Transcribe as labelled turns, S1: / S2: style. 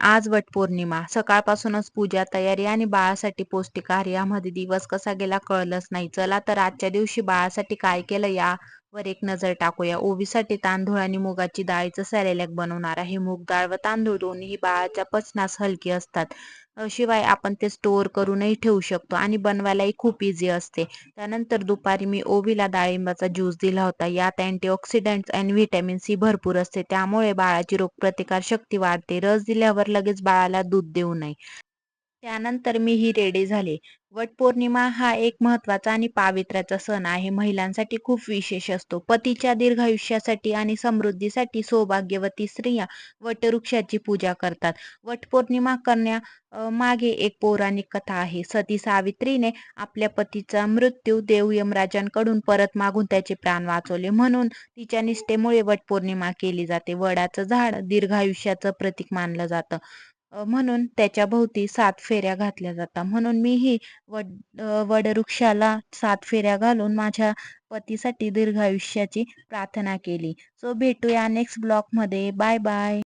S1: आज वटपौर्णिमा. सकाळपासूनच पूजा, तयारी आणि बाळासाठी पौष्टिक आहार यामध्ये दिवस कसा गेला कळलंच नाही. चला तर आजच्या दिवशी बाळासाठी काय केलं यावर एक नजर टाकूया. ओवीसाठी तांदूळ आणि मुगाची डाळीचं सॅरेलॅक बनवणार आहे. मूग डाळ व तांदूळ दोन्ही बाळाच्या पचनास हलकी असतात. शिवाय आपण ते स्टोअर करूनही ठेवू शकतो आणि बनवायलाही खूप इझी असते. त्यानंतर दुपारी मी ओवीला डाळिंबाचा ज्यूस दिला होता. यात अँटीऑक्सिडंट्स आणि व्हिटॅमिन सी भरपूर असते. त्यामुळे बाळाची रोगप्रतिकार शक्ती वाढते. रस दिल्यावर लगेच बाळाला दूध देऊ नये. त्यानंतर मीही रेडी झाले. वटपौर्णिमा हा एक महत्त्वाचा आणि पावित्र्याचा सण आहे. महिलांसाठी खूप विशेष असतो. पतीच्या दीर्घायुष्यासाठी आणि समृद्धीसाठी सौभाग्यवती स्त्रिया वटवृक्षाची पूजा करतात. वटपौर्णिमा मागे एक पौराणिक कथा आहे. सती सावित्रीने आपल्या पतीचा मृत्यू देव यमराजांकडून परत मागून त्याचे प्राण वाचवले. म्हणून तिच्या निष्ठेमुळे वटपौर्णिमा केली जाते. वडाचं झाड दीर्घायुष्याचं प्रतीक मानलं जातं. म्हणून त्याच्या भोवती 7 फेऱ्या घातल्या जातात. म्हणून मीही वडवृक्षाला 7 फेऱ्या घालून माझ्या पतीसाठी दीर्घायुष्याची प्रार्थना केली. सो भेटूया नेक्स्ट ब्लॉगमध्ये. Bye bye.